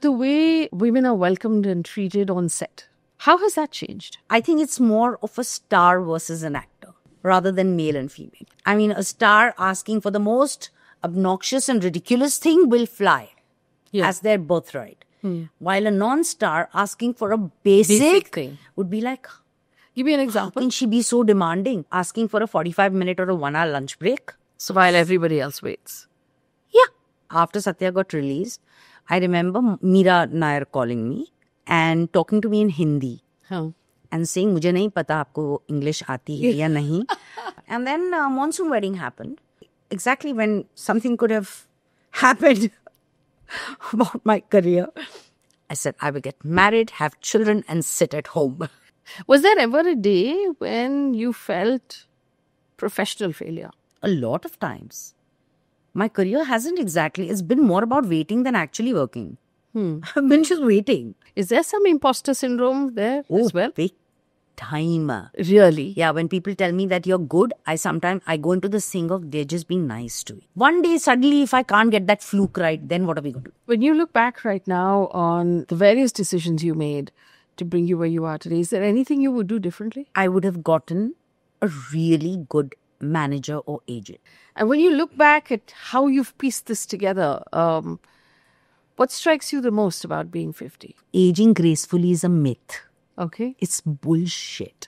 the way women are welcomed and treated on set. How has that changed? I think it's more of a star versus an actor rather than male and female. I mean, a star asking for the most obnoxious and ridiculous thing will fly as their birthright. While a non-star asking for a basic thing would be like, give me an how example. can she be so demanding? Asking for a 45-minute or a 1-hour lunch break? So while everybody else waits. Yeah. After Satya got released, I remember Meera Nair calling me and talking to me in Hindi. And saying, मुझे नहीं पता आपको English आती है या नहीं. And then Monsoon Wedding happened. Exactly when something could have happened about my career. I said, I will get married, have children and sit at home. Was there ever a day when you felt professional failure? A lot of times. My career hasn't exactly, it's been more about waiting than actually working. I've been just waiting. Is there some imposter syndrome there as well? Big time. Really? Yeah, when people tell me that you're good, I go into the thing of they're just being nice to you. One day, suddenly, if I can't get that fluke right, then what are we going to do? When you look back right now on the various decisions you made to bring you where you are today, is there anything you would do differently? I would have gotten a really good manager or agent. And when you look back at how you've pieced this together, what strikes you the most about being 50? Aging gracefully is a myth. Okay. It's bullshit.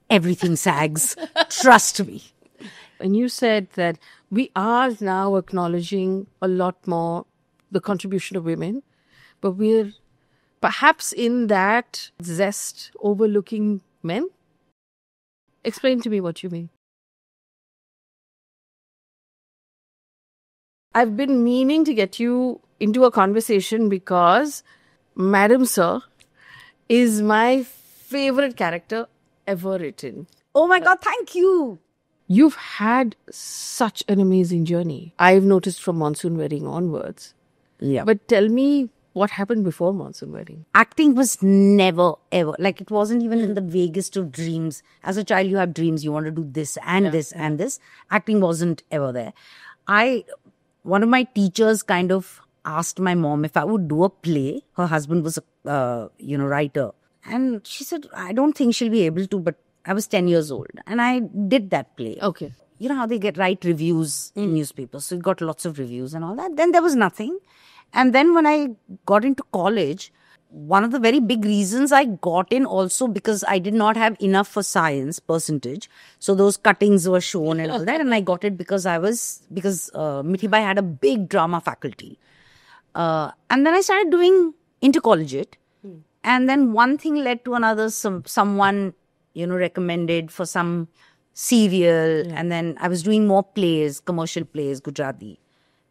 Everything sags. Trust me. And you said that we are now acknowledging a lot more the contribution of women, but we're perhaps in that zest overlooking men. Explain to me what you mean. I've been meaning to get you into a conversation because Madam Sir is my favorite character ever written. Oh my God, thank you. You've had such an amazing journey. I've noticed from Monsoon Wedding onwards. Yeah. But tell me what happened before Monsoon Wedding. Acting was never, ever, like it wasn't even in the vaguest of dreams. As a child, you have dreams. You want to do this and this and this. Acting wasn't ever there. One of my teachers kind of asked my mom if I would do a play. Her husband was a, writer. And she said, I don't think she'll be able to, but I was 10 years old. And I did that play. Okay. You know how they write reviews in newspapers. So it got lots of reviews and all that. Then there was nothing. And then when I got into college, one of the very big reasons I got in also because I did not have enough for science percentage. So those cuttings were shown and all that. And I got it because Mithibai had a big drama faculty. And then I started doing intercollegiate. And then one thing led to another. Someone, recommended for some serial. And then I was doing more plays, commercial plays, Gujarati.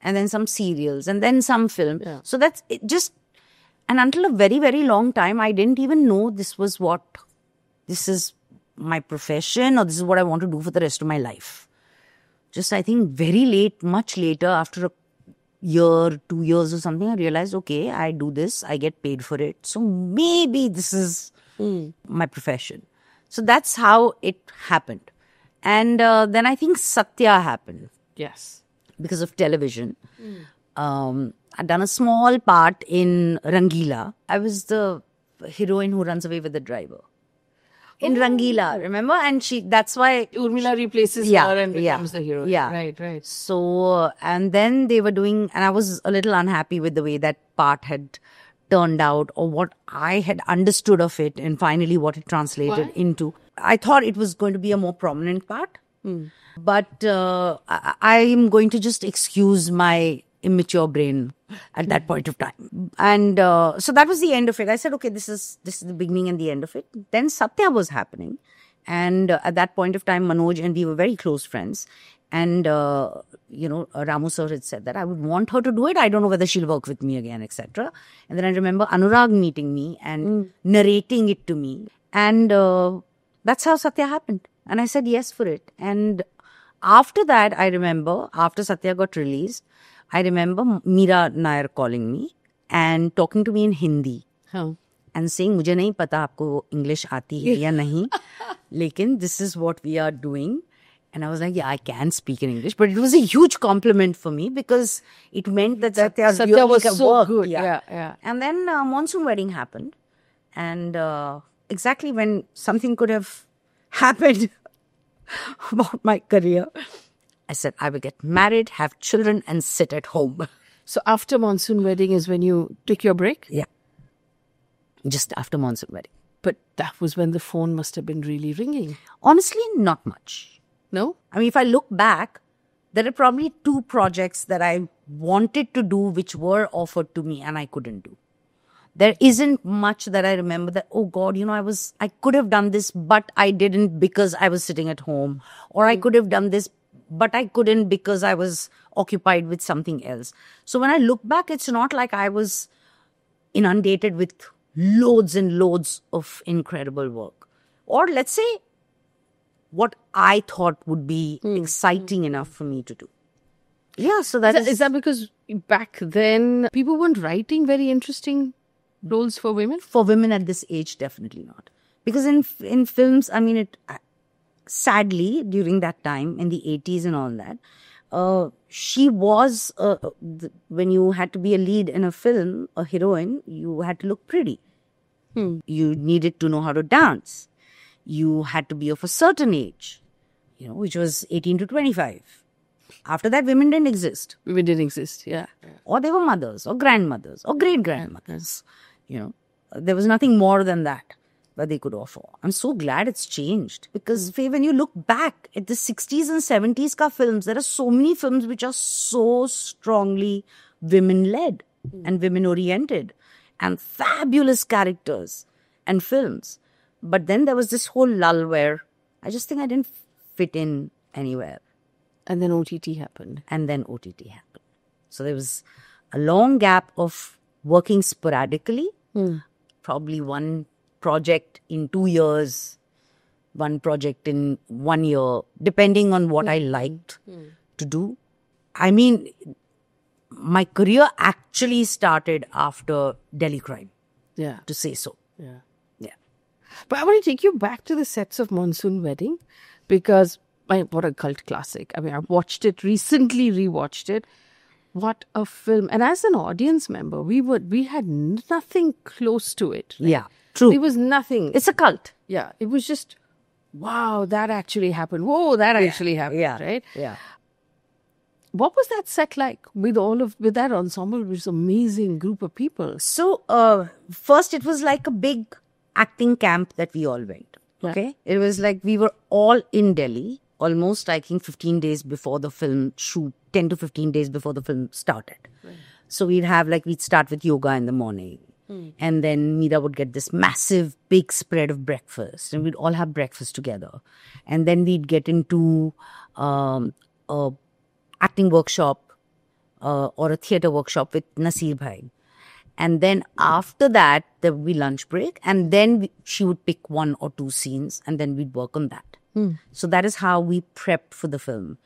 And then some serials. And then some film. Yeah. So that's it just... And until a very, very long time, I didn't even know this is my profession or this is what I want to do for the rest of my life. Just, I think, very late, much later, after a year, 2 years or something, I realized, okay, I do this, I get paid for it. So maybe this is my profession. So that's how it happened. And then I think Satya happened. Yes. Because of television. I'd done a small part in Rangila. I was the heroine who runs away with the driver. In Rangila, remember? And that's why... Urmila replaces her and becomes the hero. Yeah. Right. So, and then they were doing... And I was a little unhappy with the way that part had turned out or what I had understood of it and finally what it translated into. I thought it was going to be a more prominent part. But I am going to just excuse my immature brain at that point of time. And so that was the end of it. I said, okay, this is the beginning and the end of it. Then Satya was happening. And at that point of time, Manoj and we were very close friends. And, Ramu sir had said that I would want her to do it. I don't know whether she'll work with me again, etc. And then I remember Anurag meeting me and narrating it to me. And that's how Satya happened. And I said yes for it. And after that, I remember, after Satya got released, I remember Meera Nair calling me and talking to me in Hindi. And saying, मुझे नहीं पता आपको English आती है या नहीं, लेकिन this is what we are doing. And I was like, yeah, I can speak in English. But it was a huge compliment for me because it meant that Satya really was can so work. good. Yeah. And then Monsoon Wedding happened. And exactly when something could have happened about my career, I said, I will get married, have children, and sit at home. So after Monsoon Wedding is when you took your break? Yeah. Just after Monsoon Wedding. But that was when the phone must have been really ringing. Honestly, not much. No? I mean, if I look back, there are probably 2 projects that I wanted to do which were offered to me and I couldn't do. There isn't much that I remember that, oh God, I could have done this, but I didn't because I was sitting at home. Or I could have done this, but I couldn't because I was occupied with something else. So when I look back, it's not like I was inundated with loads and loads of incredible work. Or let's say, what I thought would be exciting enough for me to do. Yeah, so Is that because back then people weren't writing very interesting roles for women? For women at this age, definitely not. Because in films, I mean, sadly, during that time, in the 80s and all that, she was, when you had to be a lead in a film, a heroine, you had to look pretty. You needed to know how to dance. You had to be of a certain age, which was 18 to 25. After that, women didn't exist. Women didn't exist, yeah. Or they were mothers or grandmothers or great-grandmothers. There was nothing more than that they could offer. I'm so glad it's changed because Faye, when you look back at the 60s and 70s ka films, there are so many films which are so strongly women-led and women-oriented and fabulous characters and films. But then there was this whole lull where I just think I didn't fit in anywhere. And then OTT happened. So there was a long gap of working sporadically, probably one project in 2 years, one project in 1 year, depending on what I liked to do. I mean, my career actually started after Delhi Crime, to say so. Yeah. Yeah. But I want to take you back to the sets of Monsoon Wedding because what a cult classic. I mean, I watched it recently, rewatched it. What a film. And as an audience member, we had nothing close to it. Right? Yeah, true. There was nothing. It's a cult. Yeah. It was just, wow, that actually happened. Whoa, that actually happened. Right? Yeah. What was that set like with that ensemble, which is an amazing group of people? So, first it was like a big acting camp that we all went. Okay. It was like we were all in Delhi, almost I think 15 days before the film shoot, 10 to 15 days before the film started. Right. So we'd start with yoga in the morning. And then Meera would get this massive, big spread of breakfast. And we'd all have breakfast together. And then we'd get into a acting workshop or a theatre workshop with Nasir Bhai. And then after that, there would be lunch break. And then she would pick 1 or 2 scenes and then we'd work on that. So that is how we prepped for the film.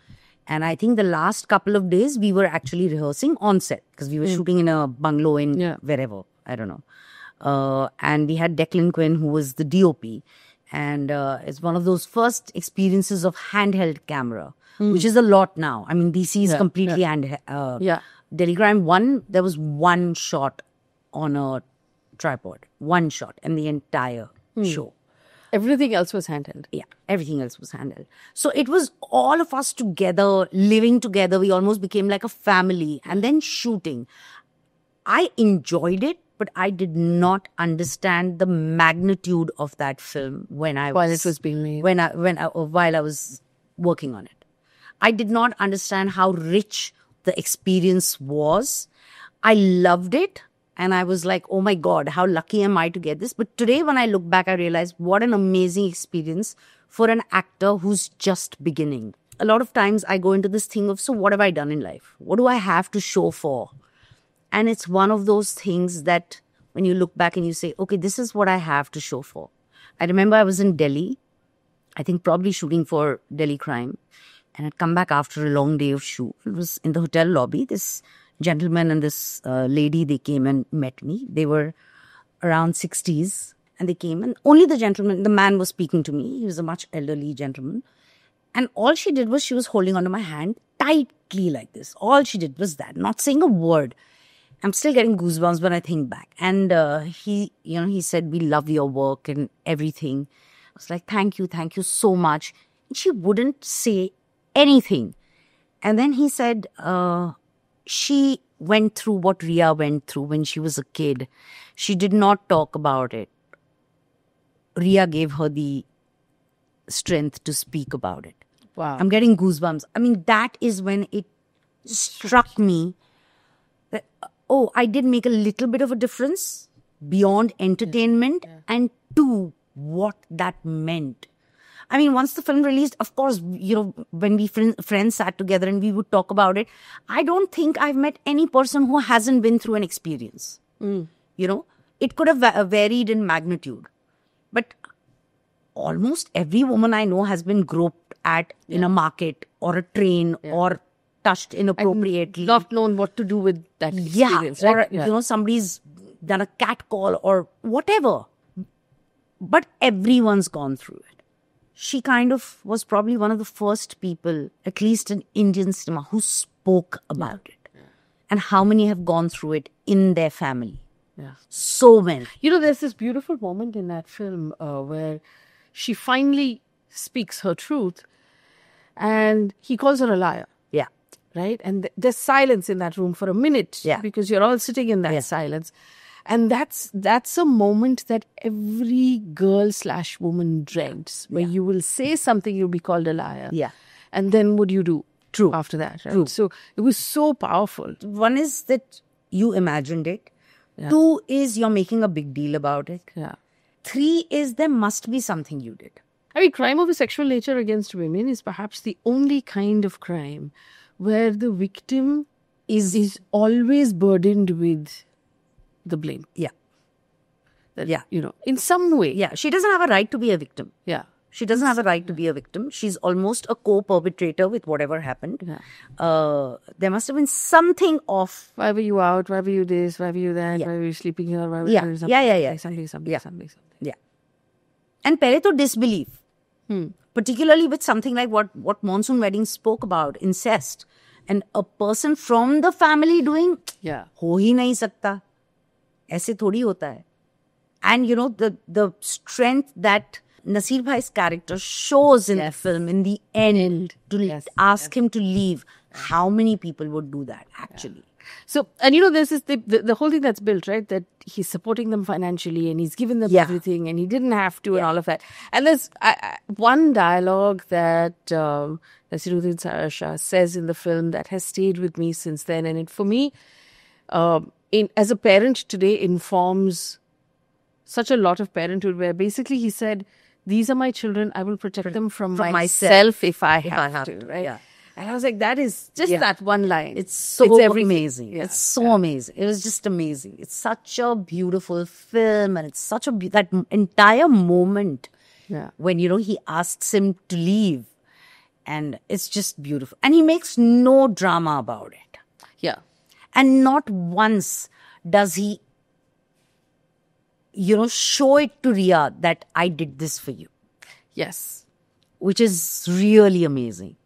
And I think the last couple of days, we were actually rehearsing on set because we were shooting in a bungalow in wherever. I don't know. And we had Declan Quinn, who was the DOP. And it's one of those first experiences of handheld camera, which is a lot now. I mean, DC is completely handheld. Delhi Crime 1, there was 1 shot on a tripod. 1 shot in the entire show. Everything else was handheld. Yeah, everything else was handheld. So it was all of us together, living together. We almost became like a family. And then shooting. I enjoyed it, but I did not understand the magnitude of that film while it was being made. While I was working on it. I did not understand how rich the experience was. I loved it. And I was like, oh my God, how lucky am I to get this? But today when I look back, I realize what an amazing experience for an actor who's just beginning. A lot of times I go into this thing of, so what have I done in life? What do I have to show for? And it's one of those things that when you look back and you say, okay, this is what I have to show for. I remember I was in Delhi, I think probably shooting for Delhi Crime. And I'd come back after a long day of shoot. It was in the hotel lobby. This gentleman and this lady, they came and met me. They were around 60s and they came and only the man was speaking to me. He was a much elderly gentleman. And all she did was she was holding onto my hand tightly like this. All she did was that, not saying a word. I'm still getting goosebumps when I think back. And he said, "We love your work and everything." I was like, thank you so much. And she wouldn't say anything. And then he said, she went through what Ria went through when she was a kid. She did not talk about it. Ria gave her the strength to speak about it. Wow. I'm getting goosebumps. I mean, that is when it struck me that, I did make a little bit of a difference beyond entertainment, and two, what that meant. I mean, once the film released, of course, when we friends sat together and we would talk about it, I don't think I've met any person who hasn't been through an experience. It could have varied in magnitude. But almost every woman I know has been groped at in a market or a train or touched inappropriately. Not known what to do with that experience. Right? Or, somebody's done a cat call or whatever. But everyone's gone through it. She kind of was probably one of the first people, at least in Indian cinema, who spoke about it. And how many have gone through it in their family? Yeah. So many. There's this beautiful moment in that film where she finally speaks her truth and he calls her a liar. Yeah. Right? And there's silence in that room for a minute because you're all sitting in that silence. And that's a moment that every girl/woman dreads, where you will say something, you'll be called a liar. Yeah. And then what do you do? True. After that, right? True. So it was so powerful. One is that you imagined it. Yeah. Two is you're making a big deal about it. Yeah. Three is there must be something you did. I mean, crime of a sexual nature against women is perhaps the only kind of crime where the victim is always burdened with the blame. Yeah. That, in some way. Yeah. She doesn't have a right to be a victim. Yeah. She doesn't have a right to be a victim. She's almost a co-perpetrator with whatever happened. Yeah. There must have been something off. Why were you out? Why were you this? Why were you that? Yeah. Why were you sleeping here? Why were Yeah. you something? Yeah. Something. Yeah. And pehle to disbelief. Particularly with something like what Monsoon Wedding spoke about, incest. And a person from the family doing, ho hi nahi sakta. ऐसे थोड़ी होता है. And the strength that Naseer Bhai's character shows in the film in the end to ask him to leave. How many people would do that actually? So, and there's this, the whole thing that's built, right? That he's supporting them financially and he's given them everything and he didn't have to and all of that. And there's one dialogue that Naseeruddin Shah says in the film that has stayed with me since then. And it, for me, as a parent today, informs such a lot of parenthood, where basically he said, these are my children, I will protect them from myself if I have to, right? Yeah. And I was like, that is just that one line. It's amazing. Yeah. It's so amazing. It was just amazing. It's such a beautiful film, and it's such that entire moment when, he asks him to leave, and it's just beautiful. And he makes no drama about it. Yeah. And not once does he, show it to Ria that I did this for you. Yes. Which is really amazing.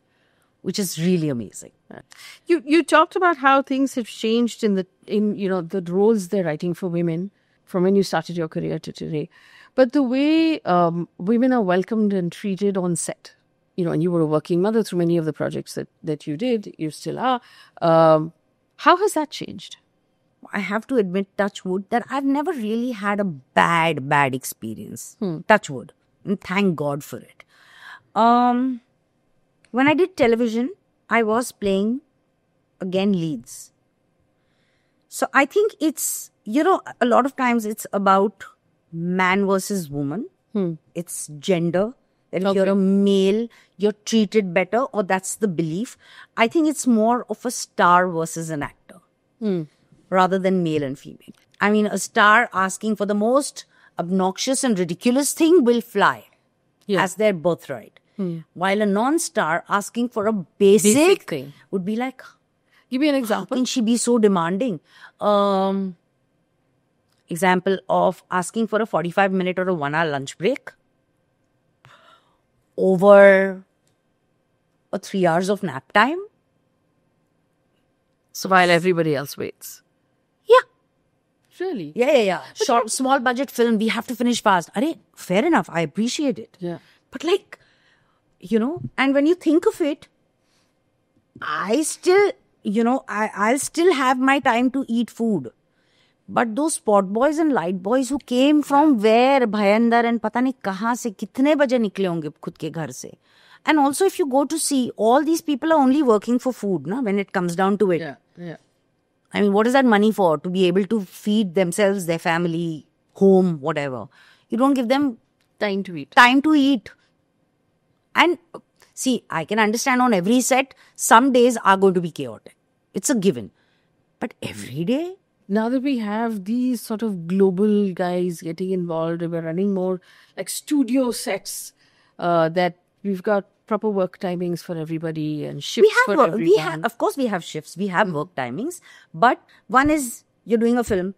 You talked about how things have changed in the roles they're writing for women from when you started your career to today. But the way women are welcomed and treated on set, and you were a working mother through many of the projects that you did, you still are. How has that changed? I have to admit, touch wood, that I've never really had a bad experience. Touch wood. And thank God for it. When I did television, I was playing, again, leads. So I think it's, a lot of times it's about man versus woman. It's gender. That if you're a male, you're treated better, or that's the belief. I think it's more of a star versus an actor, rather than male and female. I mean, a star asking for the most obnoxious and ridiculous thing will fly as their birthright. While a non-star asking for a basic thing would be like, give me an example. How can she be so demanding? Example of asking for a 45-minute or a 1-hour lunch break over or 3 hours of nap time. So while everybody else waits. Yeah. Really? Yeah. Short, small budget film. We have to finish fast. Arey, fair enough. I appreciate it. Yeah. But like, and when you think of it, I still, I'll still have my time to eat food. But those spot boys and light boys who came from where, Bhayandar and pata nahi kahan se, kitne baje nikle honge khud ke ghar se. And also if you go to see, all these people are only working for food, na, when it comes down to it. Yeah. I mean, what is that money for? To be able to feed themselves, their family, home, whatever. You don't give them Time to eat. time to eat. And see, I can understand on every set, some days are going to be chaotic. It's a given. But every day? Now that we have these sort of global guys getting involved, we're running more like studio sets that we've got proper work timings for everybody and shifts for everyone. Of course we have shifts, we have work timings, but one is you're doing a film.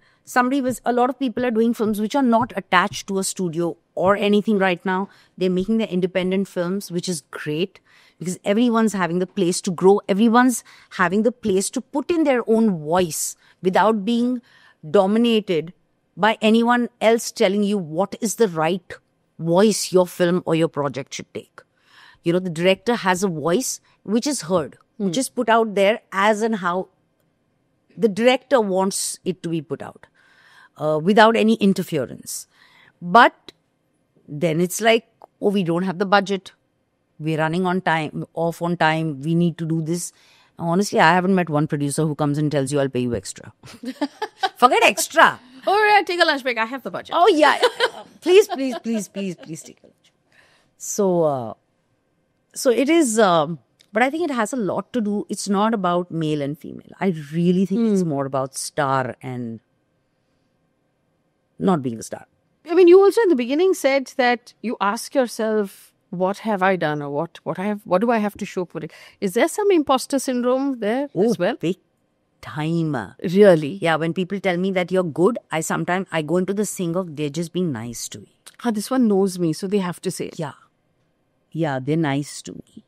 A lot of people are doing films which are not attached to a studio or anything right now. They're making their independent films, which is great because everyone's having the place to grow. Everyone's having the place to put in their own voice without being dominated by anyone else telling you what is the right voice your film or your project should take. The director has a voice which is heard, which is put out there as and how the director wants it to be put out, without any interference. But then it's like, oh, we don't have the budget. We're running off on time. We need to do this. Honestly, I haven't met one producer who comes and tells you, I'll pay you extra. Forget extra. Oh, yeah, take a lunch break. I have the budget. Oh, yeah. Please take a lunch. So it is, but I think it has a lot to do. It's not about male and female. I really think it's more about star and not being a star. I mean, you also in the beginning said that you ask yourself, what have I done or what do I have to show for it? Is there some imposter syndrome there as well? Big time. Really? Yeah, when people tell me that you're good, I go into the thing of they're just being nice to me. This one knows me, so they have to say it. Yeah, they're nice to me.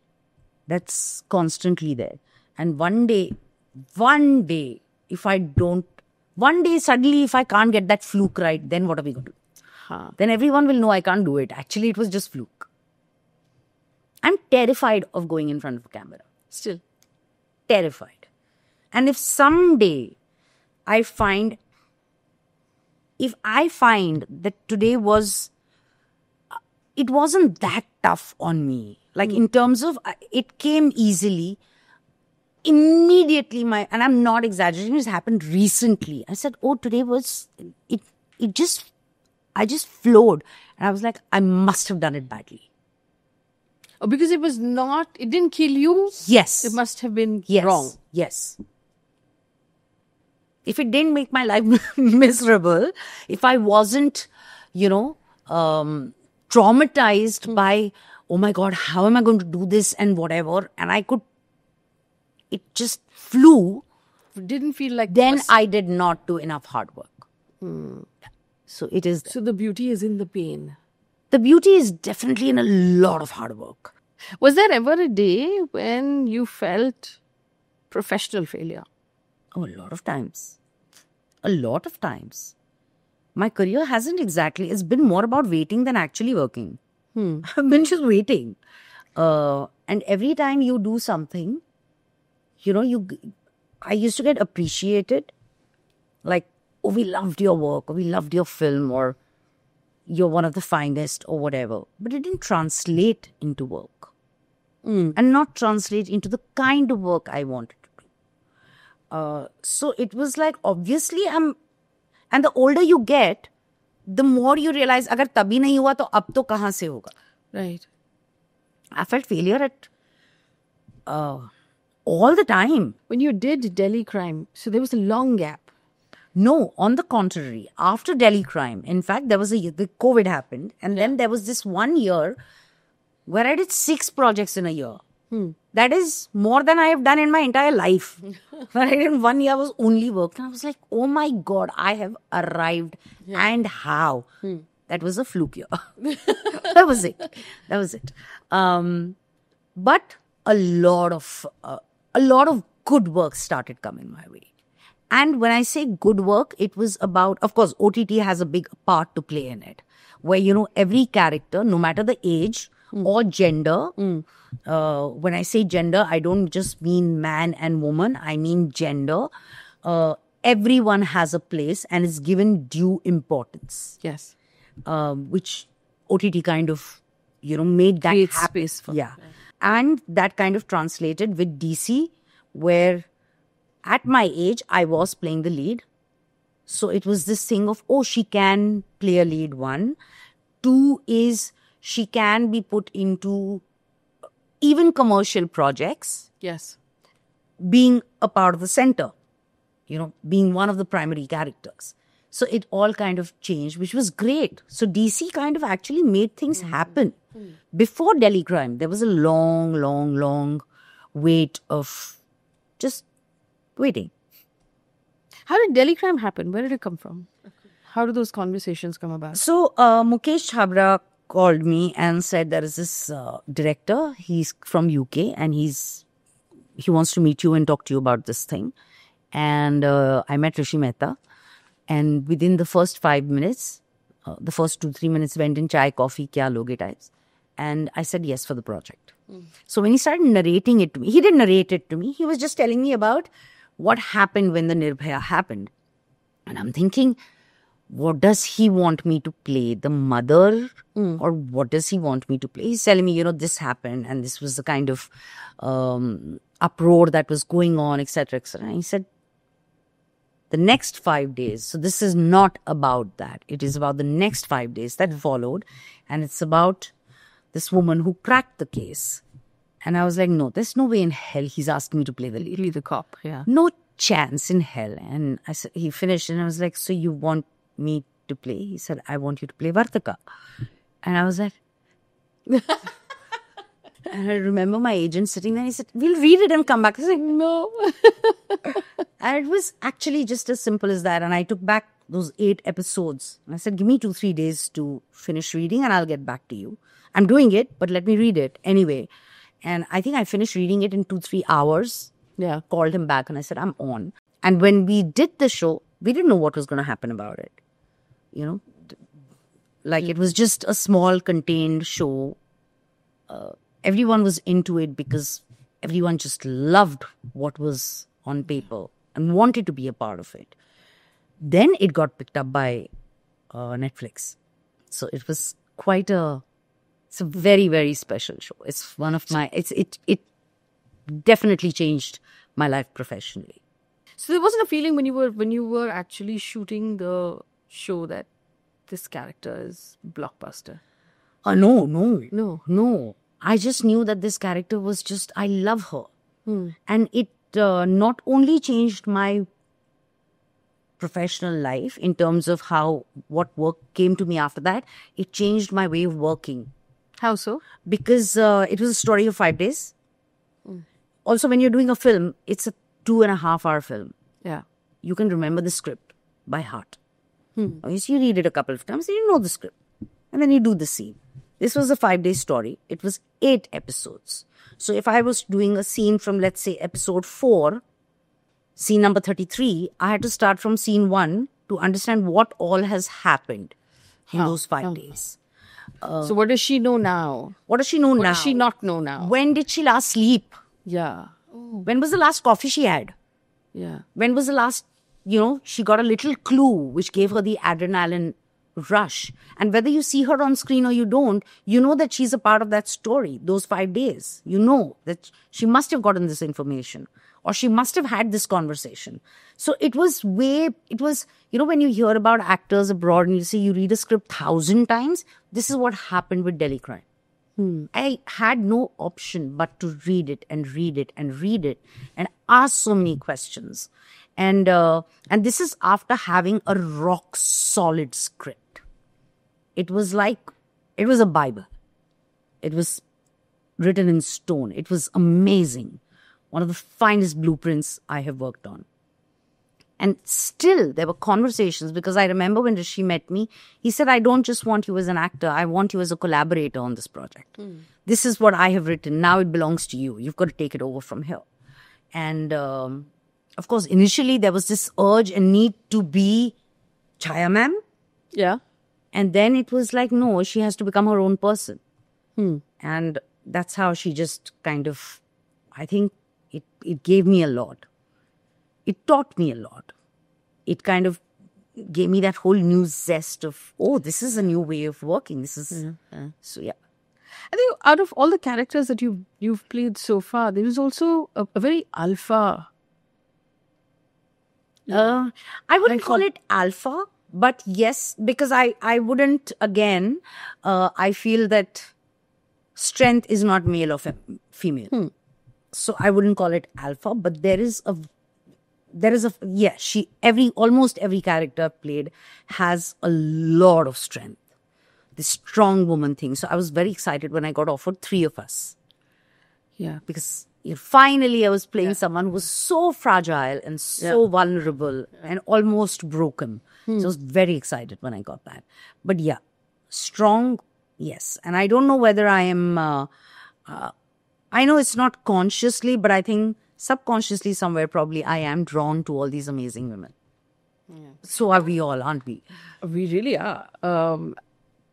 That's constantly there. And one day, suddenly if I can't get that fluke right, then what are we going to do? Then everyone will know I can't do it. Actually, it was just fluke. I'm terrified of going in front of a camera. Still. Terrified. And if someday if I find that today it wasn't that tough on me. Like in terms of, it came easily. Immediately and I'm not exaggerating, this happened recently. I said, oh, today I just flowed. And I was like, I must have done it badly. Oh, because it didn't kill you? Yes. It must have been Yes. wrong. Yes. If it didn't make my life miserable, if I wasn't, traumatized by, oh my God, how am I going to do this and whatever, and it just flew. Didn't feel like Then I did not do enough hard work. So it is. So the beauty is in the pain. The beauty is definitely in a lot of hard work. Was there ever a day when you felt professional failure? Oh, a lot of times. My career hasn't exactly, it's been more about waiting than actually working. I've been just waiting. And every time you do something, I used to get appreciated. Like, oh, we loved your work, or we loved your film, or you're one of the finest, or whatever. But it didn't translate into work. And not translate into the kind of work I wanted to do. So it was like, obviously, and the older you get, the more you realize, agar tabhi nahi hua, to ab to kahan se hoga? Right. I felt failure at all the time. When you did Delhi Crime, so there was a long gap. No, on the contrary. After Delhi Crime, in fact, there was the COVID happened, and then there was this 1 year where I did 6 projects in a year. That is more than I have done in my entire life. Where I did in 1 year was only work. And I was like, oh my God, I have arrived. And how? That was a fluke year. That was it. But a lot of good work started coming my way. And when I say good work, it was about, of course, OTT has a big part to play in it, where, every character, no matter the age or gender, when I say gender, I don't just mean man and woman, I mean gender. Everyone has a place and is given due importance, Yes. which OTT kind of, made that Creates happen. space for. Yeah. And that kind of translated with DC, where at my age, I was playing the lead. So it was this thing of, she can play a lead, one. Two is she can be put into even commercial projects, Yes. being a part of the center, being one of the primary characters. So it all kind of changed, which was great. So DC kind of actually made things happen. Before Delhi Crime, there was a long, long, long wait of just waiting. How did Delhi Crime happen? Where did it come from? How did those conversations come about? So Mukesh Chhabra called me and said there is this director. He's from UK and he wants to meet you and talk to you about this thing. And I met Rishi Mehta. And within the first 5 minutes, the first 2-3 minutes went in chai, coffee, kya loge types. And I said yes for the project. So when he started narrating it to me, he didn't narrate it to me. He was just telling me about what happened when the Nirbhaya happened. And I'm thinking, what does he want me to play? The mother? Or what does he want me to play? He's telling me, this happened and this was the kind of uproar that was going on, etc., etc. And he said, the next 5 days. So this is not about that. It is about the next 5 days that followed. And it's about this woman who cracked the case. And I was like, no, there's no way in hell he's asking me to play the lead. Really the cop, yeah. No chance in hell. And I said, he finished and I was like, so you want me to play? He said, I want you to play Vartika. And I was like, and I remember my agent sitting there. He said, we'll read it and come back. I was like, no. And it was actually just as simple as that. And I took back those 8 episodes. And I said, give me 2-3 days to finish reading and I'll get back to you. I'm doing it, but let me read it anyway. And I think I finished reading it in 2-3 hours. Yeah. Called him back and I said, I'm on. And when we did the show, we didn't know what was going to happen about it. Like it was just a small contained show. Everyone was into it because everyone just loved what was on paper and wanted to be a part of it. Then it got picked up by Netflix. So it was it's a very, very special show. It's one of my, it definitely changed my life professionally. So there wasn't a feeling when you were actually shooting the show that this character is blockbuster? No. I just knew that this character was just, I love her. And it not only changed my professional life in terms of what work came to me after that, it changed my way of working. How so? Because it was a story of 5 days. Also, when you're doing a film, it's a 2.5-hour film. Yeah. You can remember the script by heart. You read it a couple of times, and you know the script. And then you do the scene. This was a 5-day story. It was 8 episodes. So if I was doing a scene from, let's say, episode 4, scene number 33, I had to start from scene 1 to understand what all has happened in those 5 days. So what does she know now? What does she know now? What does she not know now? When did she last sleep? Yeah. When was the last coffee she had? Yeah. When was the last, she got a little clue which gave her the adrenaline rush. And whether you see her on screen or you don't, you know that she's a part of that story, those 5 days. You know that she must have gotten this information or she must have had this conversation. So it was, when you hear about actors abroad and you read a script 1,000 times, this is what happened with Delhi Crime. I had no option but to read it and read it and read it and ask so many questions. And this is after having a rock solid script. It was a Bible. It was written in stone. It was amazing. One of the finest blueprints I have worked on. And still there were conversations, because I remember when Rishi met me, he said, I don't just want you as an actor, I want you as a collaborator on this project. This is what I have written. Now it belongs to you. You've got to take it over from here. And of course, initially there was this urge and need to be Chaya ma'am. Yeah. And then it was like, no, she has to become her own person. And that's how she just kind of, I think it gave me a lot. It taught me a lot. It kind of gave me that whole new zest of, oh, this is a new way of working. This is, so yeah. I think out of all the characters that you've played so far, there is also a very alpha. I wouldn't call it alpha, but yes, because I wouldn't, again, I feel that strength is not male or female. So I wouldn't call it alpha, but almost every character played has a lot of strength. The strong woman thing. So I was very excited when I got offered 3 of us. Yeah. Because finally I was playing someone who was so fragile and so vulnerable and almost broken. So I was very excited when I got that. But yeah, strong, yes. And I don't know whether I am, I know it's not consciously, but I think subconsciously somewhere probably I am drawn to all these amazing women. So are we all, aren't we? We really are.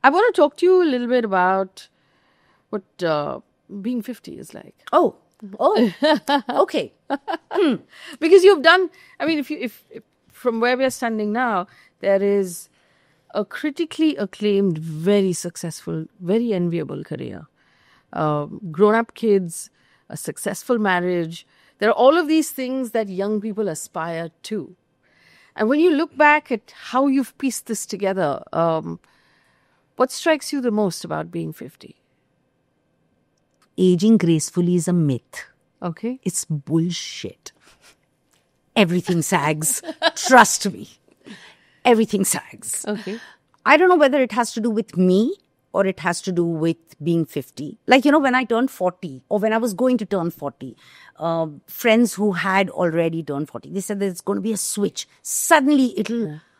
I want to talk to you a little bit about what being 50 is like. Oh, okay. Because you've done, I mean, if from where we are standing now, there is a critically acclaimed, very successful, very enviable career. Grown-up kids, a successful marriage. There are all of these things that young people aspire to. And when you look back at how you've pieced this together, what strikes you the most about being 50? Aging gracefully is a myth. Okay. It's bullshit. Everything sags. Trust me. Everything sags. Okay. I don't know whether it has to do with me or it has to do with being 50. Like, when I turned 40 or when I was going to turn 40, friends who had already turned 40, they said there's going to be a switch. Suddenly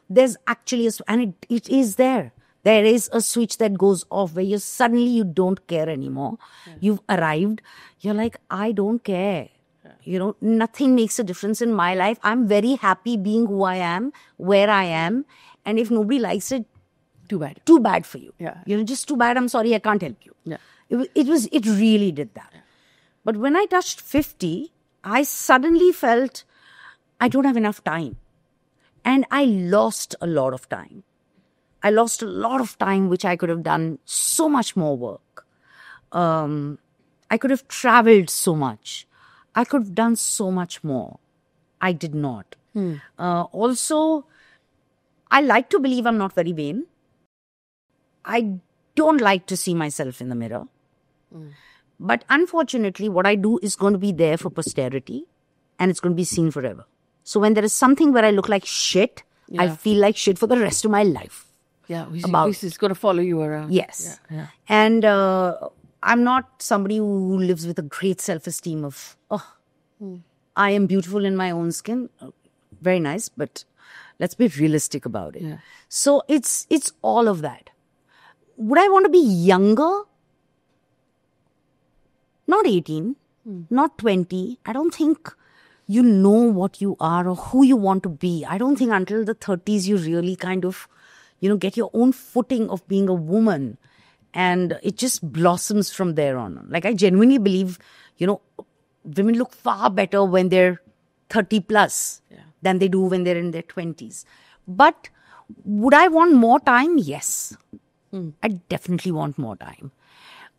there's actually and it is there. There is a switch that goes off where suddenly you don't care anymore. You've arrived. You're like, I don't care. Nothing makes a difference in my life. I'm very happy being who I am, where I am. And if nobody likes it, too bad. Too bad for you. Yeah. Just too bad. I'm sorry, I can't help you. Yeah. It really did that. But when I touched 50, I suddenly felt I don't have enough time. And I lost a lot of time. I lost a lot of time, which I could have done so much more work. I could have traveled so much. I could have done so much more. I did not. Also, I like to believe I'm not very vain. I don't like to see myself in the mirror. But unfortunately, what I do is going to be there for posterity and it's going to be seen forever. So when there is something where I look like shit, I'll feel like shit for the rest of my life. Yeah, it's going to follow you around. Yes. Yeah. And I'm not somebody who lives with a great self-esteem of, I am beautiful in my own skin. Very nice, but let's be realistic about it. Yeah. So it's all of that. Would I want to be younger? Not 18, not 20. I don't think you know what you are or who you want to be. I don't think until the 30s you really kind of, get your own footing of being a woman. And it just blossoms from there on. Like, I genuinely believe, women look far better when they're 30 plus than they do when they're in their 20s. But would I want more time? Yes. I definitely want more time.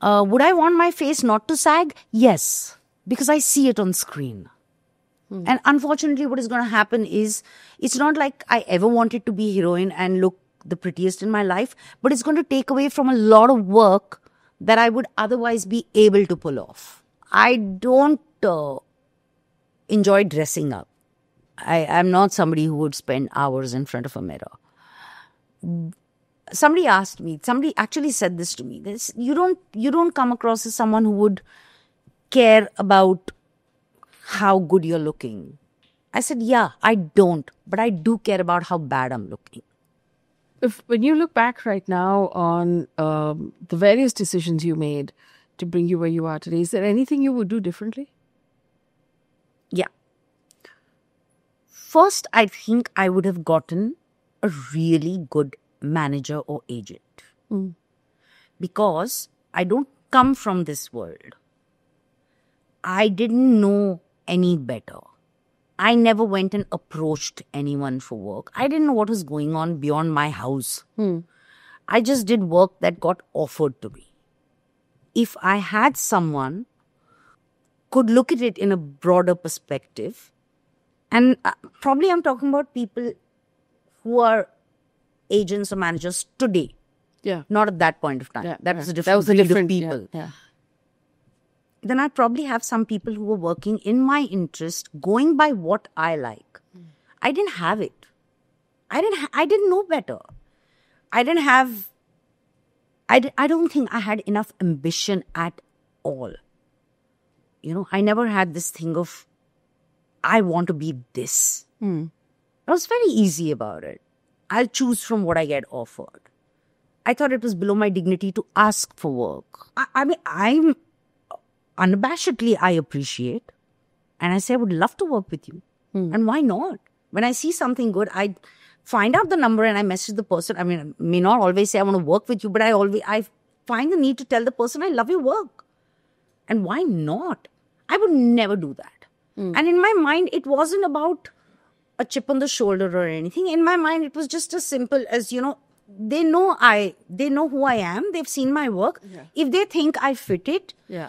Would I want my face not to sag? Yes. Because I see it on screen. And unfortunately, what is going to happen is, it's not like I ever wanted to be heroine and look the prettiest in my life, but it's going to take away from a lot of work that I would otherwise be able to pull off. I don't enjoy dressing up. I'm not somebody who would spend hours in front of a mirror. Somebody actually said this to me. You don't come across as someone who would care about how good you're looking. I said, yeah, I don't, but I do care about how bad I'm looking. When you look back right now on the various decisions you made to bring you where you are today, is there anything you would do differently? Yeah. First, I think I would have gotten a really good manager or agent. Because I don't come from this world. I didn't know any better. I never went and approached anyone for work. I didn't know what was going on beyond my house. I just did work that got offered to me. If I had someone could look at it in a broader perspective, and probably I'm talking about people who are agents or managers today, Yeah. not at that point of time. Yeah, That was a right. different breed of people. Yeah. Then I'd probably have some people who were working in my interest, going by what I like. I didn't have it. I didn't know better. I didn't have. I don't think I had enough ambition at all. You know, I never had this thing of, I want to be this. I was very easy about it. I'll choose from what I get offered. I thought it was below my dignity to ask for work. I mean, I'm unabashedly, I appreciate. And I say, I would love to work with you. And why not? When I see something good, I find out the number and I message the person. I mean, I may not always say I want to work with you, but I find the need to tell the person I love your work. And why not? I would never do that. And in my mind, it wasn't about a chip on the shoulder or anything. In my mind, it was just as simple as, they know who I am. They've seen my work. Yeah. If they think I fit it, Yeah.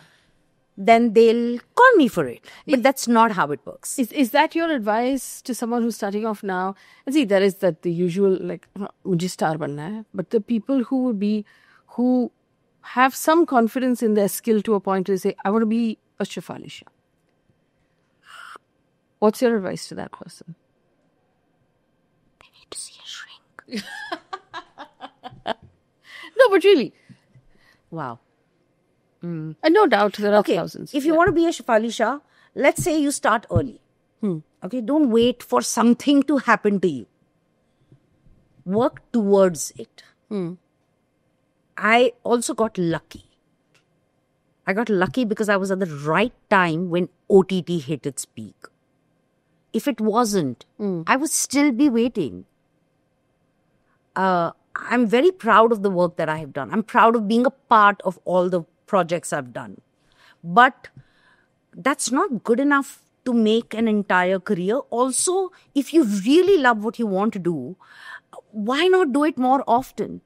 then they'll call me for it. But that's not how it works. Is that your advice to someone who's starting off now? And see, there is that the usual, like, mujhe star banna hai. But the people who have some confidence in their skill to a point where they say, I want to be a Shefali Shah. What's your advice to that person? They need to see a shrink. No, but really. Wow. And no doubt there are Okay, thousands. if you want to be a Shefali Shah, let's say you start early. Okay, don't wait for something to happen to you. Work towards it. I also got lucky. I got lucky because I was at the right time when OTT hit its peak. If it wasn't, I would still be waiting. I'm very proud of the work that I have done. I'm proud of being a part of all the projects I've done. But that's not good enough to make an entire career. Also, if you really love what you want to do, why not do it more often?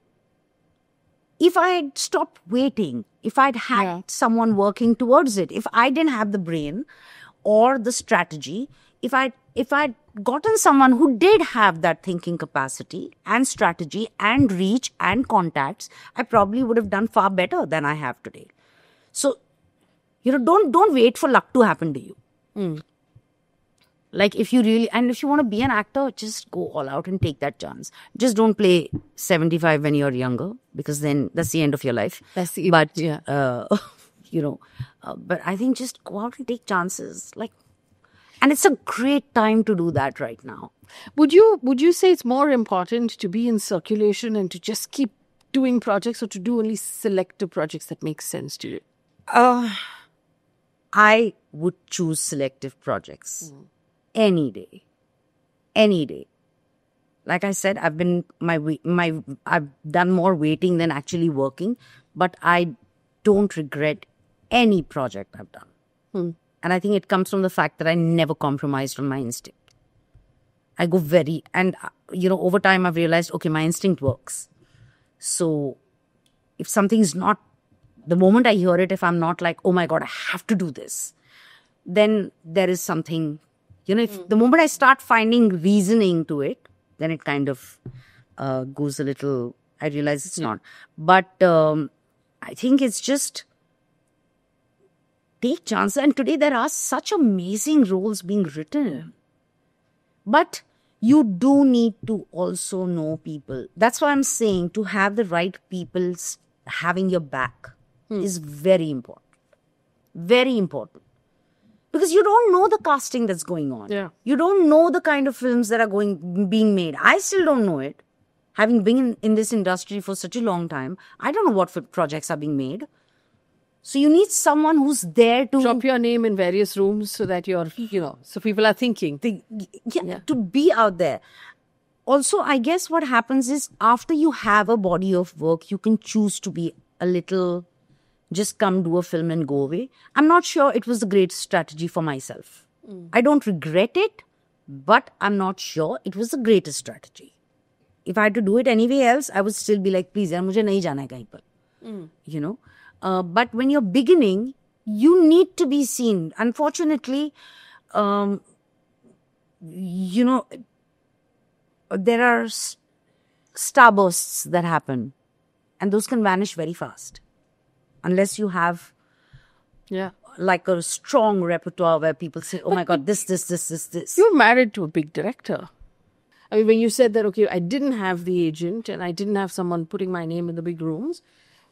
If I had stopped waiting, if I'd had someone working towards it, if I didn't have the brain or the strategy, if I'd gotten someone who did have that thinking capacity and strategy and reach and contacts, I probably would have done far better than I have today. So, don't wait for luck to happen to you. Like if you want to be an actor, just go all out and take that chance. Just don't play 75 when you're younger, because then that's the end of your life. But I think just go out and take chances. And it's a great time to do that right now. Would you say it's more important to be in circulation and to just keep doing projects, or to do only selective projects that make sense to you? I would choose selective projects any day. Any day. Like I said, I've done more waiting than actually working, but I don't regret any project I've done. And I think it comes from the fact that I never compromised on my instinct. I go over time I've realized, okay, my instinct works. So if something's not, the moment I hear it, if I'm not like, oh my God, I have to do this, then there is something, if the moment I start finding reasoning to it, then it kind of goes a little, I realize it's not. But I think it's just take chances. And today there are such amazing roles being written. But you do need to also know people. That's why I'm saying to have the right people having your back is very important. Very important. Because you don't know the casting that's going on. Yeah. You don't know the kind of films that are being made. I still don't know it. Having been in this industry for such a long time, I don't know what projects are being made. So you need someone who's there to Drop your name in various rooms so that you're, so people are thinking. to be out there. Also, I guess what happens is after you have a body of work, you can choose to be a little, just come do a film and go away. I'm not sure it was a great strategy for myself. I don't regret it, but I'm not sure it was the greatest strategy. If I had to do it anyway else, I would still be like, please, yaar, mujhe nahi jana hai kahin par. But when you're beginning, you need to be seen. Unfortunately, there are starbursts that happen, and those can vanish very fast. Unless you have like a strong repertoire where people say, oh my God, this. You're married to a big director. I mean, when you said that, okay, I didn't have the agent and I didn't have someone putting my name in the big rooms,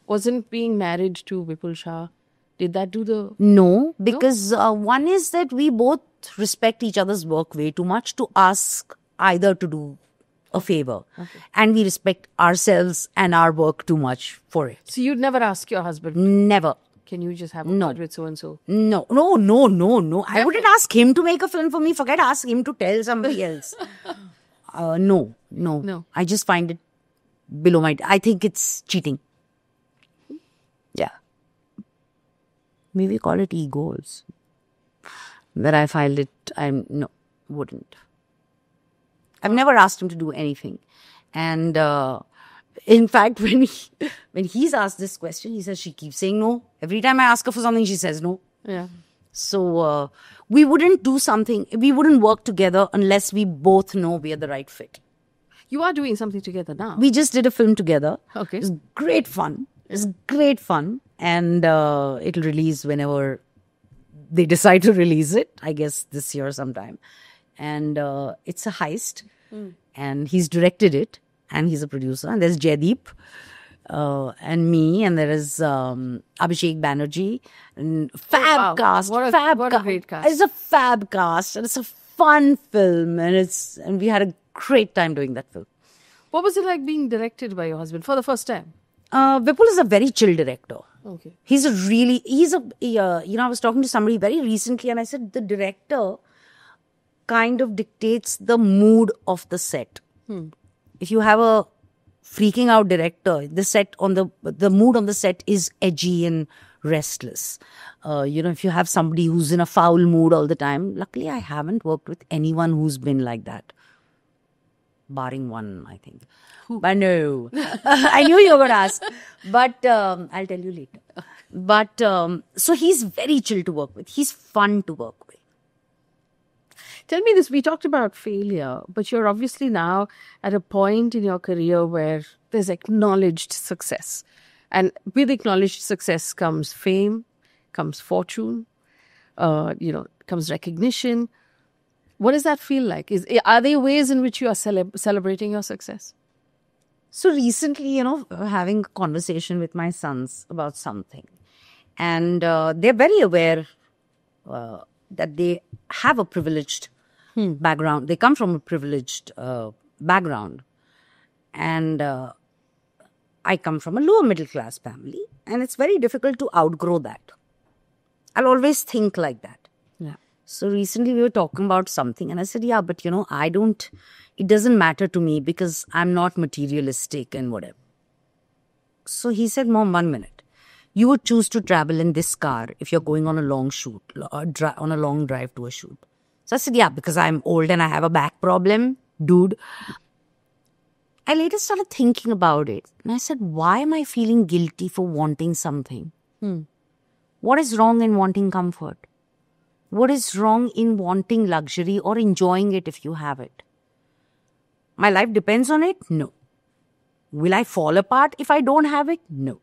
wasn't being married to Vipul Shah, did that do the... No, because one is that we both respect each other's work way too much to ask either to do a favor. Okay. And we respect ourselves and our work too much for it. So you'd never ask your husband, Never. can you just have a word with so-and-so? No. I wouldn't ask him to make a film for me. Forget ask him to tell somebody else. No. I just find it below my... I think it's cheating. Yeah. Maybe call it egos. That I filed it, wouldn't. I've never asked him to do anything. And in fact, when he's asked this question, he says she keeps saying no. Every time I ask her for something, she says no. Yeah. So we wouldn't do something, we wouldn't work together unless we both know we are the right fit. You are doing something together now. We just did a film together. Okay. It was great fun. And it'll release whenever they decide to release it, I guess this year sometime. And it's a heist. And he's directed it. And he's a producer. And there's Jaideep and me. And there is Abhishek Banerjee. And fab cast. What a great cast. It's a fab cast. And it's a fun film. And we had a great time doing that film. What was it like being directed by your husband for the first time? Vipul is a very chill director. Okay. I was talking to somebody very recently and I said the director kind of dictates the mood of the set. If you have a freaking out director, the mood on the set is edgy and restless. If you have somebody who's in a foul mood all the time, luckily I haven't worked with anyone who's been like that. Barring one, I think. But no. I knew you were going to ask. But I'll tell you later. But so he's very chill to work with. He's fun to work with. Tell me this, we talked about failure, but you're obviously now at a point in your career where there's acknowledged success. And with acknowledged success comes fame, comes fortune, comes recognition. What does that feel like? Are there ways in which you are celebrating your success? So recently, having a conversation with my sons about something. And they're very aware that they have a privileged background. They come from a privileged background. And I come from a lower middle class family. And it's very difficult to outgrow that. I'll always think like that. Yeah. So recently we were talking about something and I said, yeah, but it doesn't matter to me because I'm not materialistic and whatever. So he said, Mom, 1 minute. You would choose to travel in this car if you're going on a long shoot, on a long drive to a shoot. So I said, yeah, because I'm old and I have a back problem, dude. I later started thinking about it. And I said, why am I feeling guilty for wanting something? What is wrong in wanting comfort? What is wrong in wanting luxury or enjoying it if you have it? My life depends on it? No. Will I fall apart if I don't have it? No.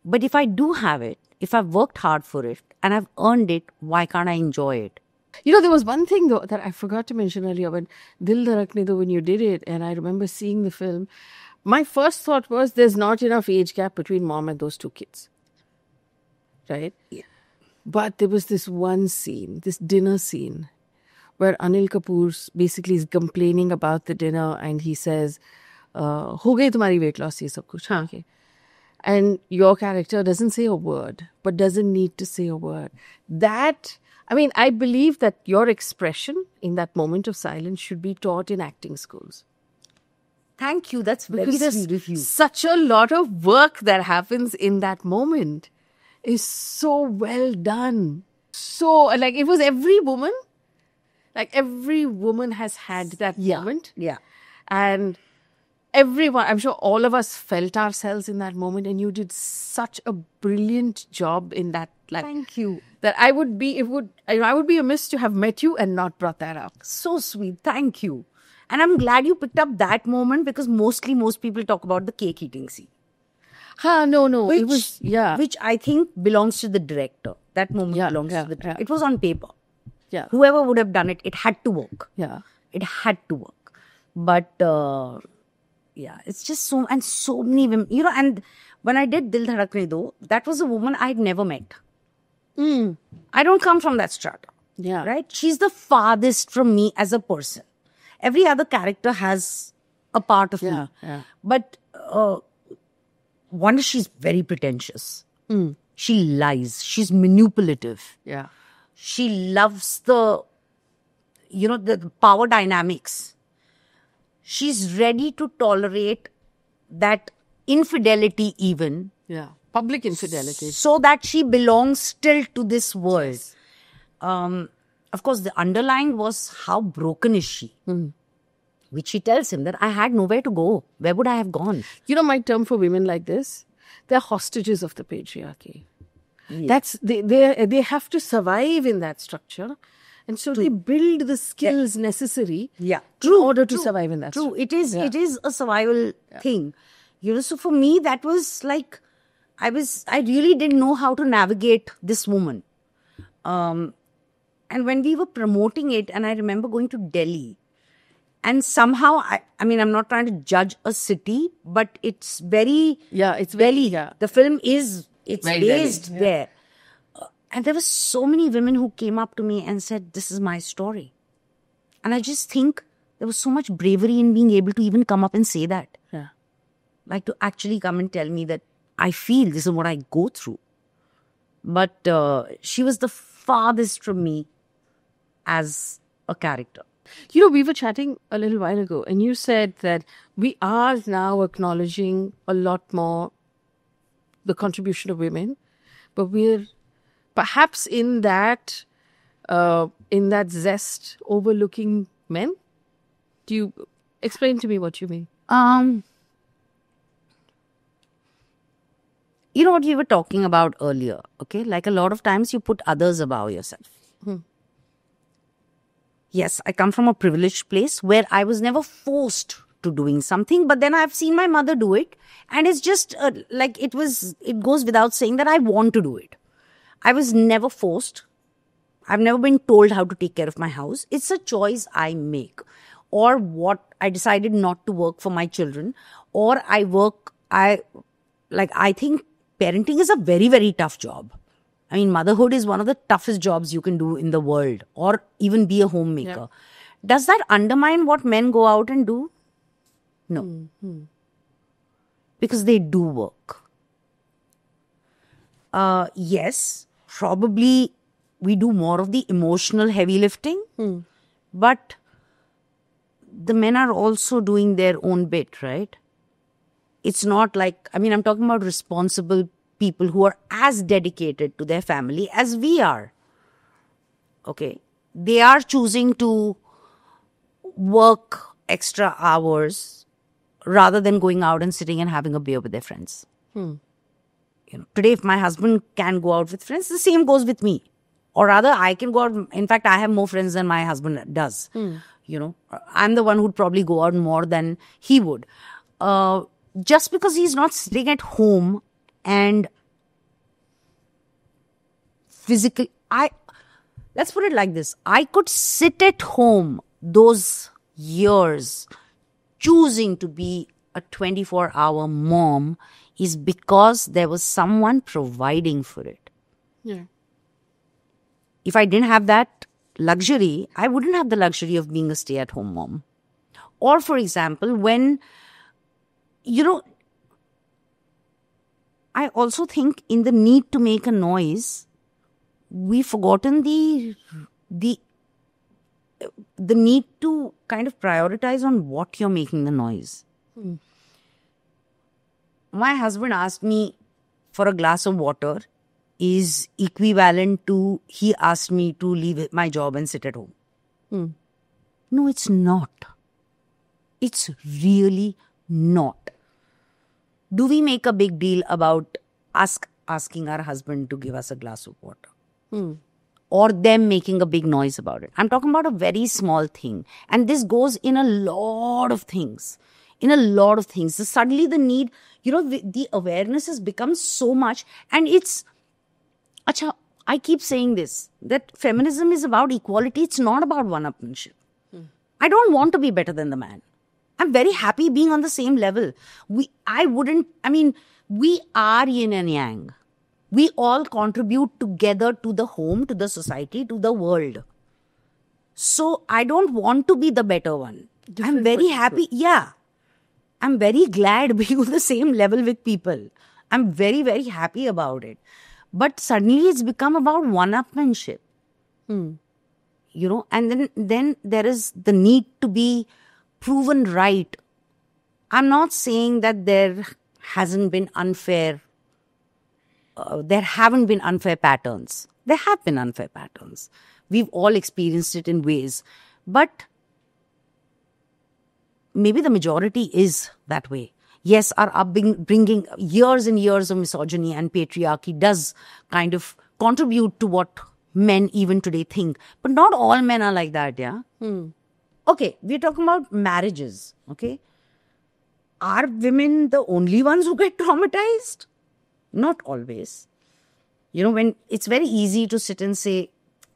But if I do have it, if I've worked hard for it and I've earned it, why can't I enjoy it? There was one thing though that I forgot to mention earlier when Dil Dharakne Do, when you did it, and I remember seeing the film, my first thought was there's not enough age gap between mom and those two kids. Right? Yeah. But there was this one scene, this dinner scene, where Anil Kapoor basically is complaining about the dinner and he says, "Ho gayi tumhari weight loss, ye sab kuch." Haan. And your character doesn't say a word, but doesn't need to say a word. I believe that your expression in that moment of silence should be taught in acting schools. Thank you. That's very Because sweet of you. there's such a lot of work that happens in that moment. Is so well done. So, like, it was every woman. Like, every woman has had that moment. Yeah. And everyone, I'm sure all of us felt ourselves in that moment. And you did such a brilliant job in that. Like, Thank you. That I would be amiss to have met you and not brought that up. So sweet. Thank you. And I'm glad you picked up that moment because most people talk about the cake eating scene. No. Which, it was, Which I think belongs to the director. That moment belongs to the director. Yeah. It was on paper. Yeah. Whoever would have done it, it had to work. Yeah. It had to work. But, it's just so many women. And when I did Dil Dhadakne Do, that was a woman I'd never met. I don't come from that strata. Yeah. Right? She's the farthest from me as a person. Every other character has a part of me. Yeah. But one is she's very pretentious. She lies. She's manipulative. Yeah. She loves the power dynamics. She's ready to tolerate that infidelity even. Yeah. Public infidelity. So that she belongs still to this world. Of course, the underlying was how broken is she? Which she tells him that I had nowhere to go. Where would I have gone? My term for women like this, they're hostages of the patriarchy. That's they have to survive in that structure. And so they build the skills necessary in order to survive in that structure. It is a survival thing. So for me, that was like, I really didn't know how to navigate this woman. And when we were promoting it, and I remember going to Delhi, and somehow, I'm not trying to judge a city, but it's very... Yeah, it's very... The film is... It's very based Delhi, there. And there were so many women who came up to me and said, this is my story. And I just think there was so much bravery in being able to even come up and say that. Yeah. Like to actually come and tell me that I feel this is what I go through. But she was the farthest from me as a character. We were chatting a little while ago and you said that we are now acknowledging a lot more the contribution of women, but we're perhaps in that zest overlooking men. Do you explain to me what you mean? What we were talking about earlier, okay? Like a lot of times you put others above yourself. Yes, I come from a privileged place where I was never forced to doing something, but then I've seen my mother do it, and it's just it goes without saying that I want to do it. I was never forced. I've never been told how to take care of my house. It's a choice I make. Or what I decided not to work for my children, or I think parenting is a very, very tough job. Motherhood is one of the toughest jobs you can do in the world, or even be a homemaker. Yeah. Does that undermine what men go out and do? No. Because they do work. Yes, probably we do more of the emotional heavy lifting, but the men are also doing their own bit, right? It's not like, I'm talking about responsible people who are as dedicated to their family as we are. Okay. They are choosing to work extra hours rather than going out and sitting and having a beer with their friends. Today, if my husband can go out with friends, the same goes with me. Or rather, I can go out. In fact, I have more friends than my husband does. I'm the one who'd probably go out more than he would. Just because he's not sitting at home and physically, let's put it like this. I could sit at home those years choosing to be a 24-hour mom is because there was someone providing for it. Yeah. if I didn't have that luxury, I wouldn't have the luxury of being a stay-at-home mom. Or, for example, when, I also think in the need to make a noise, we've forgotten the need to kind of prioritize on what you're making the noise. My husband asked me for a glass of water is equivalent to he asked me to leave my job and sit at home. No, it's not. It's really not. Do we make a big deal about asking our husband to give us a glass of water? Or them making a big noise about it? I'm talking about a very small thing. And this goes in a lot of things. So suddenly the need, the awareness has become so much. And it's, I keep saying this, that feminism is about equality. It's not about one-upmanship. I don't want to be better than the man. I'm very happy being on the same level. We are yin and yang. We all contribute together to the home, to the society, to the world. So I don't want to be the better one. I'm very happy. Yeah. I'm very glad being on the same level with people. I'm very, very happy about it. But suddenly it's become about one-upmanship. And then there is the need to be proven right. I'm not saying that there haven't been unfair patterns. There have been unfair patterns. We've all experienced it in ways. But maybe the majority is that way. Yes, our upbringing, years and years of misogyny and patriarchy does kind of contribute to what men even today think. But not all men are like that, yeah? Okay, we're talking about marriages, okay? Are women the only ones who get traumatized? Not always. When it's very easy to sit and say,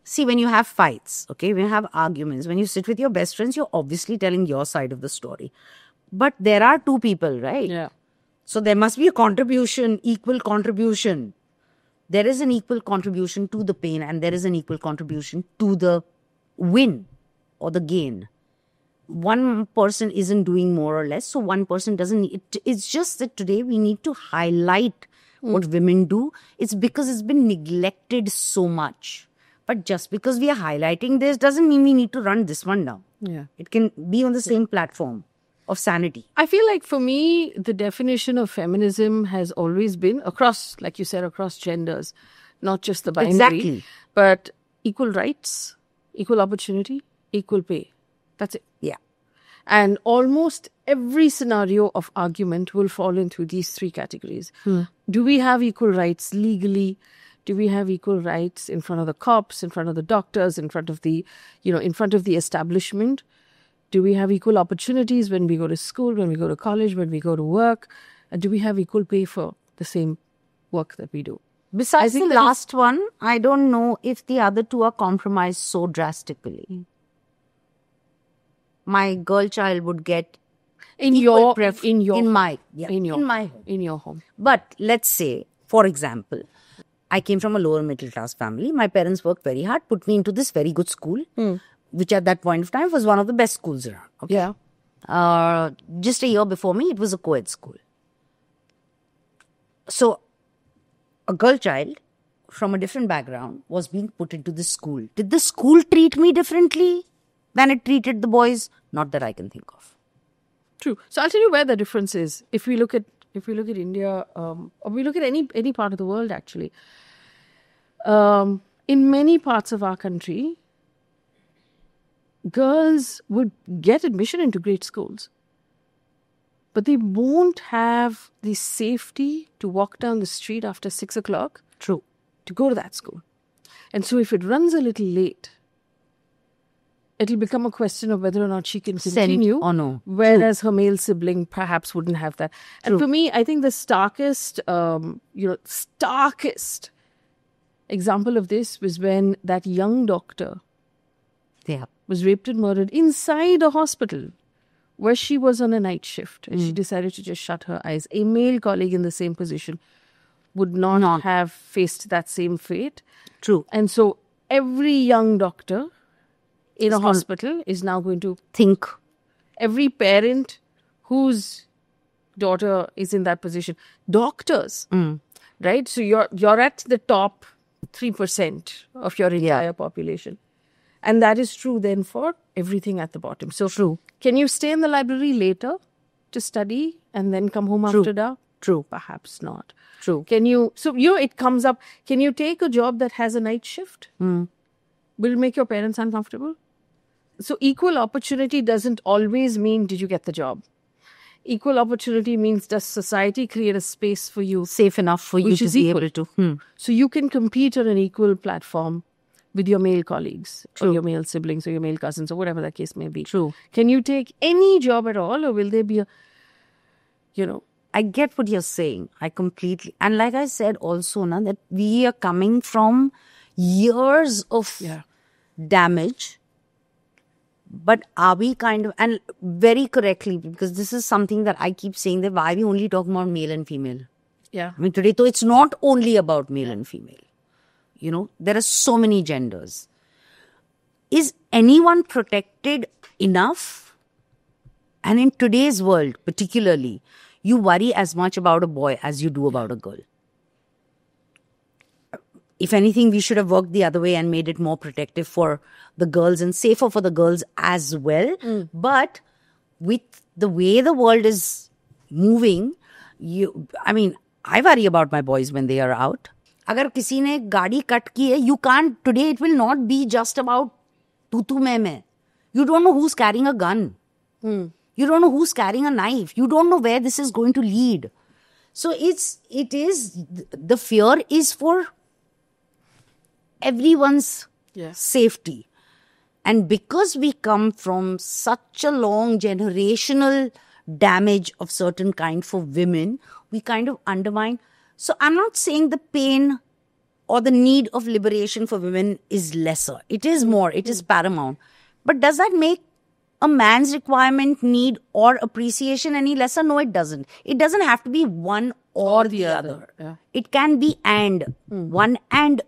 see, when you have fights, okay, when you have arguments, when you sit with your best friends, you're obviously telling your side of the story. But there are two people, right? Yeah. So there must be a contribution, equal contribution. There is an equal contribution to the pain and there is an equal contribution to the win or the gain. One person isn't doing more or less, so one person doesn't. It's just that today we need to highlight what women do. It's because it's been neglected so much. But just because we are highlighting this doesn't mean we need to run this one down. Yeah. It can be on the same platform of sanity. I feel like for me, the definition of feminism has always been across, like you said, across genders, not just the binary, Exactly. but equal rights, equal opportunity, equal pay. That's it. Yeah. And almost every scenario of argument will fall into these three categories. Do we have equal rights legally? Do we have equal rights in front of the cops, in front of the doctors, in front of the, in front of the establishment? Do we have equal opportunities when we go to school, when we go to college, when we go to work? And do we have equal pay for the same work that we do? Besides the last one, I don't know if the other two are compromised so drastically. My girl child would get in my home. But let's say, for example, I came from a lower middle class family. My parents worked very hard, put me into this very good school, which at that point of time was one of the best schools around. Okay? Yeah. Just a year before me, it was a co-ed school. So, a girl child from a different background was being put into this school. Did the school treat me differently than it treated the boys? Not that I can think of. True. So I'll tell you where the difference is. If we look at India, or we look at any part of the world, actually, in many parts of our country, girls would get admission into great schools, but they won't have the safety to walk down the street after 6 o'clock. True. To go to that school. And so if it runs a little late, it'll become a question of whether or not she can continue. Or no. Whereas her male sibling perhaps wouldn't have that. And for me, I think the starkest example of this was when that young doctor was raped and murdered inside a hospital where she was on a night shift and she decided to just shut her eyes. A male colleague in the same position would not have faced that same fate. True. And so every young doctor in a hospital is now going to Think. every parent whose daughter is in that position. Doctors, right? So you're at the top 3% of your entire population. And that is true then for everything at the bottom. So True. Can you stay in the library later to study and then come home after dark? True. Perhaps not. True. Can you, so it comes up, can you take a job that has a night shift? Will it make your parents uncomfortable? So equal opportunity doesn't always mean did you get the job. Equal opportunity means does society create a space for you Safe enough for you which to is be equal. able to. So you can compete on an equal platform with your male colleagues or your male siblings or your male cousins or whatever the case may be. True. Can you take any job at all or will there be a, I get what you're saying. I completely. And like I said also, na, that we are coming from years of damage. But are we kind of, and very correctly, because this is something that I keep saying, that why are we only talking about male and female? Yeah. I mean, today, though, it's not only about male and female. You know, there are so many genders. Is anyone protected enough? And in today's world, particularly, you worry as much about a boy as you do about a girl. If anything, we should have worked the other way and made it more protective for the girls and safer for the girls as well. But with the way the world is moving, I worry about my boys when they are out. Agar kisi ne gaadi cut ki hai, you can't, today it will not be just about tu mein. You don't know who's carrying a gun. You don't know who's carrying a knife. You don't know where this is going to lead. So the fear is for everyone's safety. And because we come from such a long generational damage of certain kind for women, we kind of undermine. So I'm not saying the pain or the need of liberation for women is lesser. It is more. It is paramount. But does that make a man's requirement, need or appreciation any lesser? No, it doesn't. It doesn't have to be one or the other. Yeah. It can be and. One and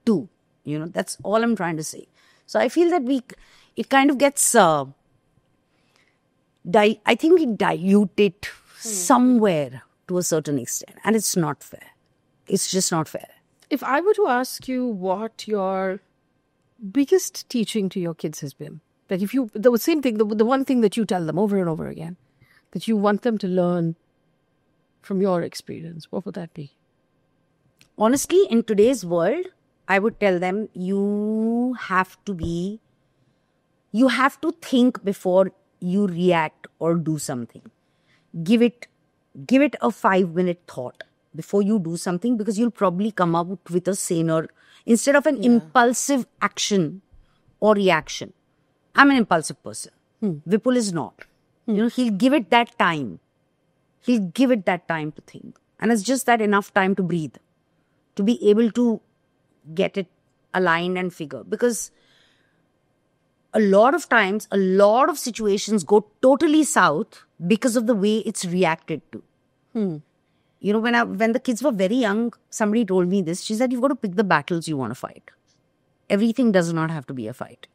two. You know, that's all I'm trying to say. So I feel that it kind of gets, I think we dilute it somewhere to a certain extent. And it's not fair. It's just not fair. If I were to ask you what your biggest teaching to your kids has been, that if you, the same thing, the one thing that you tell them over and over again, that you want them to learn from your experience, what would that be? Honestly, in today's world, I would tell them you have to think before you react or do something. Give it a 5-minute thought before you do something, because you'll probably come up with a saner, instead of an impulsive action or reaction. I'm an impulsive person. Vipul is not. You know, he'll give it that time. He'll give it that time to think. And it's just that enough time to breathe, to be able to get it aligned and figure. Because a lot of times, a lot of situations go totally south because of the way it's reacted to. You know, when the kids were very young, somebody told me this. She said, you've got to pick the battles you want to fight. Everything does not have to be a fight.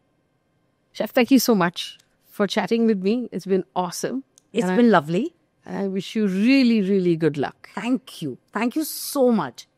Chef, thank you so much for chatting with me. It's been awesome. It's been lovely. And I wish you really, really good luck. Thank you. Thank you so much.